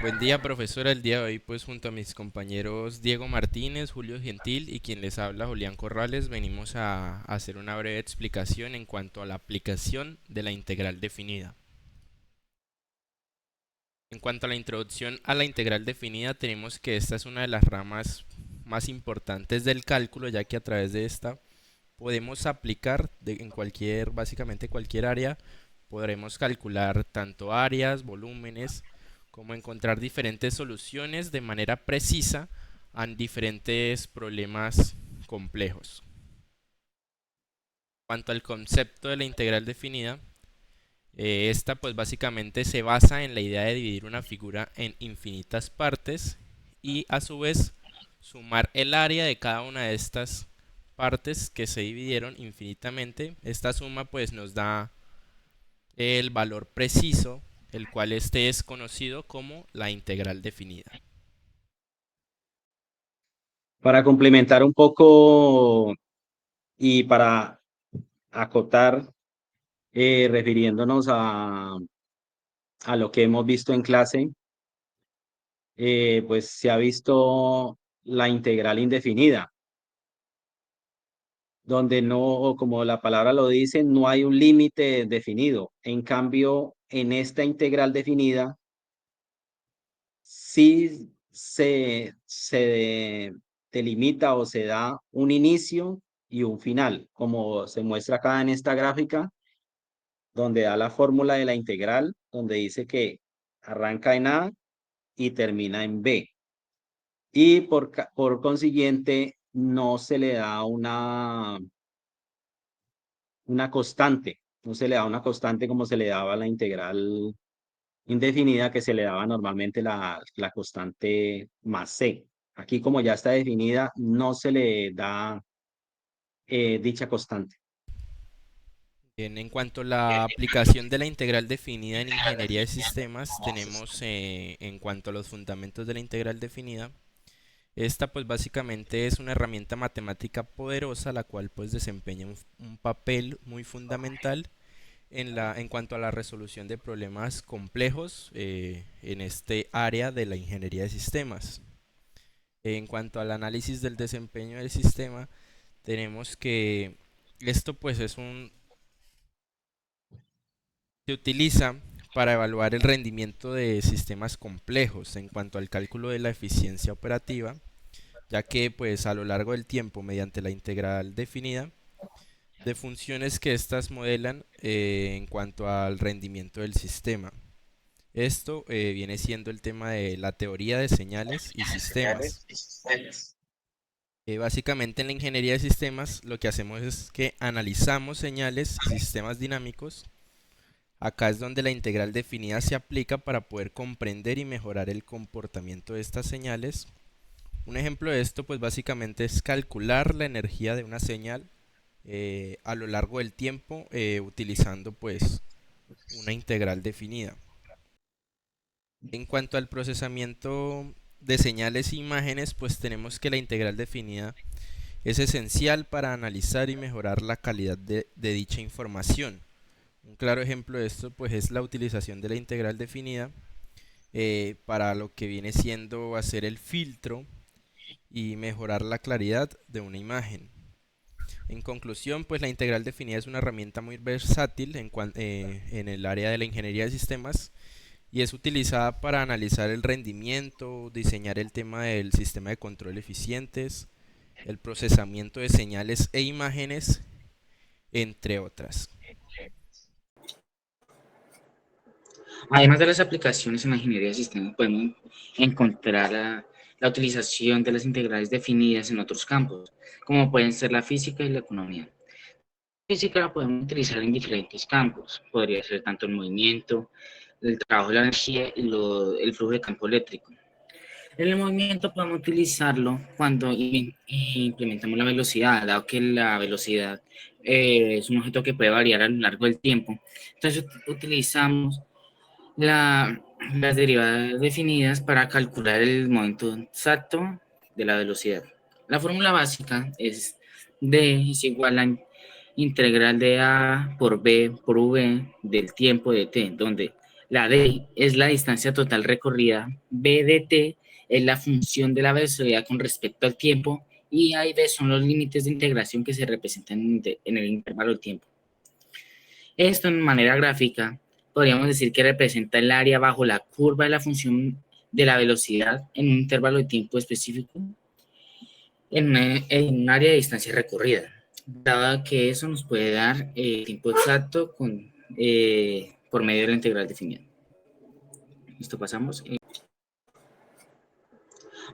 Buen día, profesora. El día de hoy, pues junto a mis compañeros Diego Martínez, Julio Gentil y quien les habla, Julián Corrales, venimos a hacer una breve explicación en cuanto a la aplicación de la integral definida. En cuanto a la introducción a la integral definida, tenemos que esta es una de las ramas más importantes del cálculo, ya que a través de esta podemos aplicar en cualquier, básicamente cualquier área, podremos calcular tanto áreas, volúmenes, como encontrar diferentes soluciones de manera precisa a diferentes problemas complejos. En cuanto al concepto de la integral definida, esta pues básicamente se basa en la idea de dividir una figura en infinitas partes y a su vez sumar el área de cada una de estas partes que se dividieron infinitamente. Esta suma pues nos da el valor preciso, el cual este es conocido como la integral definida. Para complementar un poco y para acotar, refiriéndonos a lo que hemos visto en clase, pues se ha visto la integral indefinida, donde no, como la palabra lo dice, no hay un límite definido. En cambio, en esta integral definida, sí se delimita o se da un inicio y un final, como se muestra acá en esta gráfica donde da la fórmula de la integral, donde dice que arranca en A y termina en B. Y por consiguiente, no se le da una constante, no se le da una constante como se le daba a la integral indefinida, que se le daba normalmente la constante más C. Aquí, como ya está definida, no se le da dicha constante. Bien, en cuanto a la aplicación de la integral definida en ingeniería de sistemas, tenemos en cuanto a los fundamentos de la integral definida, esta pues básicamente es una herramienta matemática poderosa la cual pues desempeña un papel muy fundamental en cuanto a la resolución de problemas complejos en este área de la ingeniería de sistemas. En cuanto al análisis del desempeño del sistema, tenemos que esto pues se utiliza para evaluar el rendimiento de sistemas complejos en cuanto al cálculo de la eficiencia operativa, ya que pues a lo largo del tiempo mediante la integral definida de funciones que éstas modelan en cuanto al rendimiento del sistema. Esto viene siendo el tema de la teoría de señales y sistemas. Básicamente en la ingeniería de sistemas lo que hacemos es que analizamos señales y sistemas dinámicos. Acá es donde la integral definida se aplica para poder comprender y mejorar el comportamiento de estas señales. Un ejemplo de esto pues básicamente es calcular la energía de una señal a lo largo del tiempo utilizando pues una integral definida. En cuanto al procesamiento de señales e imágenes, pues tenemos que la integral definida es esencial para analizar y mejorar la calidad de dicha información. Un claro ejemplo de esto pues es la utilización de la integral definida para lo que viene siendo hacer el filtro y mejorar la claridad de una imagen. En conclusión, pues la integral definida es una herramienta muy versátil en el área de la ingeniería de sistemas y es utilizada para analizar el rendimiento, diseñar el tema del sistema de control eficientes, el procesamiento de señales e imágenes, entre otras. Además de las aplicaciones en la ingeniería de sistemas, podemos encontrar la utilización de las integrales definidas en otros campos, como pueden ser la física y la economía. La física la podemos utilizar en diferentes campos, podría ser tanto el movimiento, el trabajo de la energía y el flujo de campo eléctrico. En el movimiento podemos utilizarlo cuando implementamos la velocidad, dado que la velocidad es un objeto que puede variar a lo largo del tiempo. Entonces utilizamos las derivadas definidas para calcular el momento exacto de la velocidad. La fórmula básica es D es igual a integral de A por B por V del tiempo de T, donde La D es la distancia total recorrida, B de T es la función de la velocidad con respecto al tiempo y A y B son los límites de integración que se representan en el intervalo de tiempo. Esto en manera gráfica podríamos decir que representa el área bajo la curva de la función de la velocidad en un intervalo de tiempo específico en un área de distancia recorrida, dado que eso nos puede dar el tiempo exacto por medio de la integral definida. Listo, pasamos.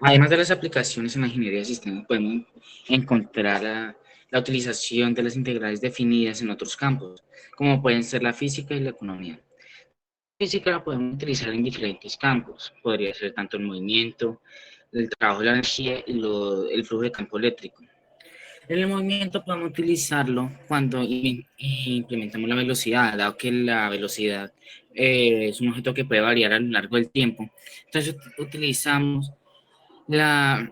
Además de las aplicaciones en la ingeniería de sistemas, podemos encontrar la utilización de las integrales definidas en otros campos, como pueden ser la física y la economía. La física la podemos utilizar en diferentes campos, podría ser tanto el movimiento, el trabajo de la energía y el flujo de campo eléctrico. En el movimiento podemos utilizarlo cuando implementamos la velocidad, dado que la velocidad es un objeto que puede variar a lo largo del tiempo. Entonces utilizamos las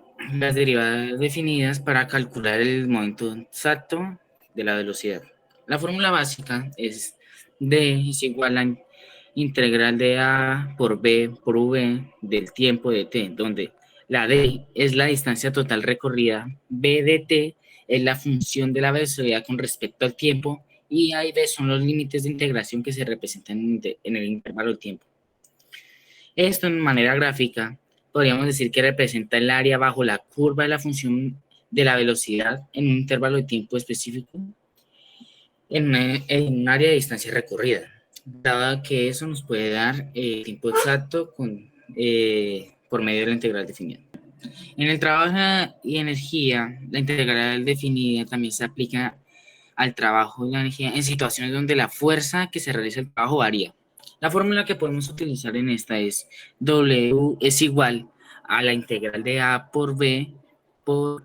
derivadas definidas para calcular el momento exacto de la velocidad. La fórmula básica es D es igual a integral de A por B por V del tiempo de T, donde la D es la distancia total recorrida, B de T es la función de la velocidad con respecto al tiempo y A y B son los límites de integración que se representan en el intervalo de tiempo. Esto en manera gráfica podríamos decir que representa el área bajo la curva de la función de la velocidad en un intervalo de tiempo específico en un área de distancia recorrida, dado que eso nos puede dar el tiempo exacto por medio de la integral definida. En el trabajo y energía, la integral definida también se aplica al trabajo y la energía en situaciones donde la fuerza que se realiza el trabajo varía. La fórmula que podemos utilizar en esta es W es igual a la integral de A por B por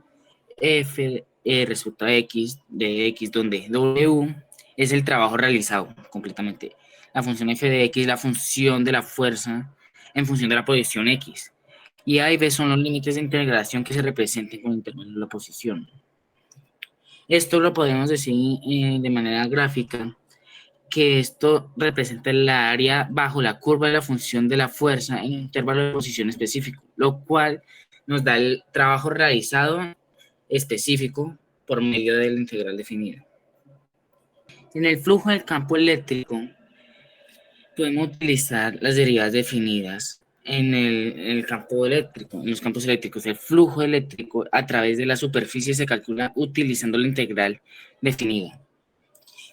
F respecto a X de X, donde W es el trabajo realizado completamente. La función F de X es la función de la fuerza en función de la posición X. Y A y B son los límites de integración que se representen con el término de la posición. Esto lo podemos decir de manera gráfica, que esto representa el área bajo la curva de la función de la fuerza en un intervalo de posición específico, lo cual nos da el trabajo realizado específico por medio de la integral definida. En el flujo del campo eléctrico podemos utilizar las derivadas definidas en el campo eléctrico, en los campos eléctricos. El flujo eléctrico a través de la superficie se calcula utilizando la integral definida.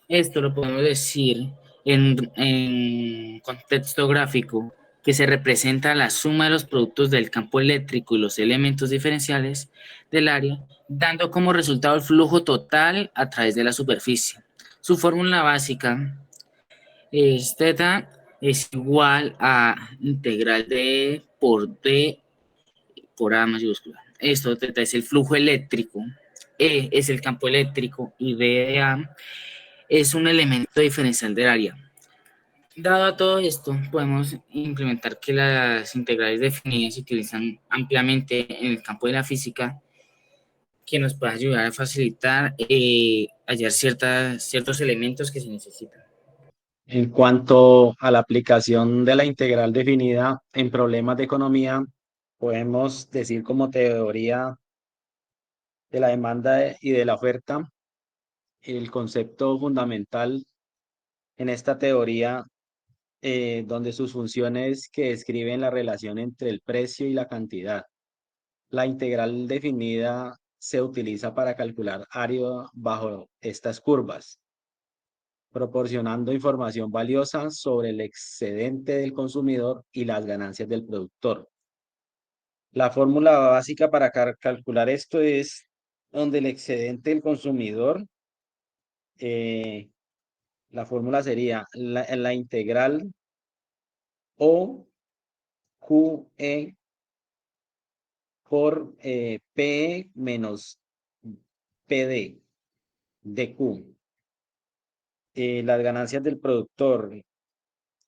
Esto lo podemos decir en contexto gráfico, que se representa la suma de los productos del campo eléctrico y los elementos diferenciales del área, dando como resultado el flujo total a través de la superficie. Su fórmula básica es θ es igual a integral de E por D por A mayúscula. Esto θ es el flujo eléctrico, E es el campo eléctrico y B de A es un elemento diferencial del área. Dado a todo esto, podemos implementar que las integrales definidas se utilizan ampliamente en el campo de la física, que nos puede ayudar a facilitar hallar ciertos elementos que se necesitan. En cuanto a la aplicación de la integral definida en problemas de economía, podemos decir como teoría de la demanda y de la oferta, el concepto fundamental en esta teoría, donde sus funciones que describen la relación entre el precio y la cantidad. La integral definida se utiliza para calcular área bajo estas curvas, proporcionando información valiosa sobre el excedente del consumidor y las ganancias del productor. La fórmula básica para calcular esto es donde el excedente del consumidor, la fórmula sería la integral O QE por PE menos PD de Q. Las ganancias del productor,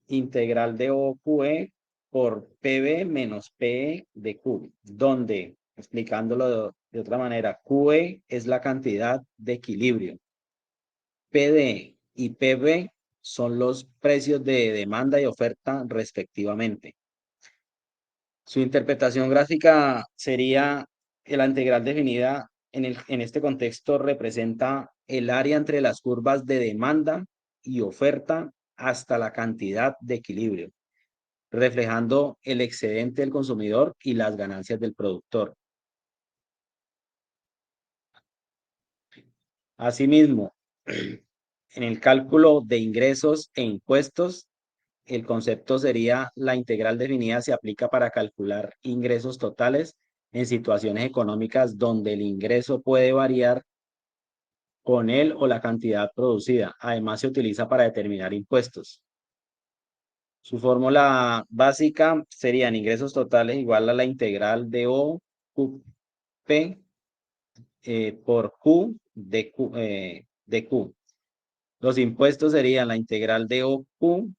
integral de OQE por PB menos PE de Q, donde, explicándolo de otra manera, QE es la cantidad de equilibrio. PD y PB son los precios de demanda y oferta respectivamente. Su interpretación gráfica sería que la integral definida en este contexto representa el área entre las curvas de demanda y oferta hasta la cantidad de equilibrio, reflejando el excedente del consumidor y las ganancias del productor. Asimismo, en el cálculo de ingresos e impuestos, el concepto sería la integral definida se aplica para calcular ingresos totales en situaciones económicas donde el ingreso puede variar con él o la cantidad producida. Además, se utiliza para determinar impuestos. Su fórmula básica serían ingresos totales igual a la integral de O Q, P por Q de Q. Los impuestos serían la integral de O Q,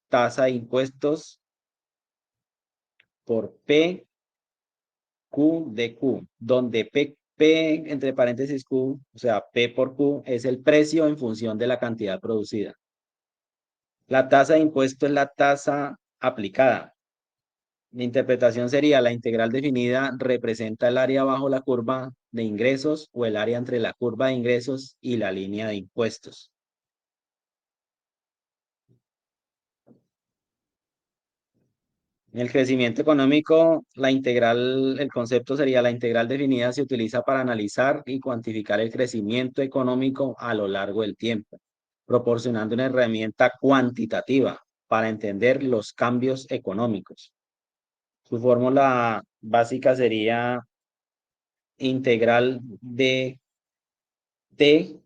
tasa de impuestos por P Q de Q, donde P entre paréntesis Q, o sea, P por Q es el precio en función de la cantidad producida. La tasa de impuesto es la tasa aplicada. La interpretación sería la integral definida representa el área bajo la curva de ingresos o el área entre la curva de ingresos y la línea de impuestos. En el crecimiento económico, el concepto sería la integral definida se utiliza para analizar y cuantificar el crecimiento económico a lo largo del tiempo, proporcionando una herramienta cuantitativa para entender los cambios económicos. Su fórmula básica sería integral de T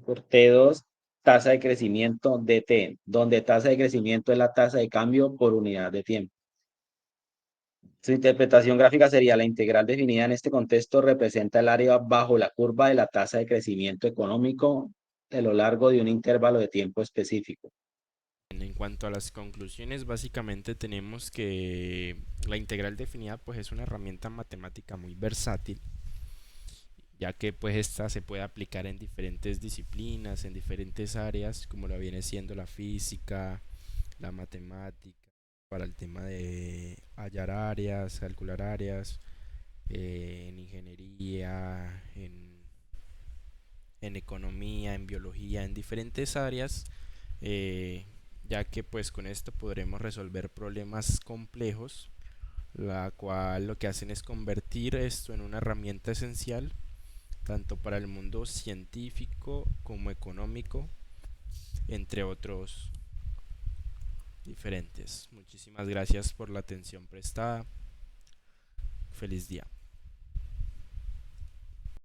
por T2, tasa de crecimiento de T, donde tasa de crecimiento es la tasa de cambio por unidad de tiempo. Su interpretación gráfica sería la integral definida en este contexto representa el área bajo la curva de la tasa de crecimiento económico a lo largo de un intervalo de tiempo específico. En cuanto a las conclusiones, básicamente tenemos que la integral definida pues es una herramienta matemática muy versátil, ya que pues esta se puede aplicar en diferentes disciplinas, en diferentes áreas, como lo viene siendo la física, la matemática, para el tema de hallar áreas, calcular áreas, en ingeniería, en economía, en biología, en diferentes áreas, ya que pues con esto podremos resolver problemas complejos, la cual lo que hacen es convertir esto en una herramienta esencial tanto para el mundo científico como económico, entre otros diferentes. Muchísimas gracias por la atención prestada. Feliz día.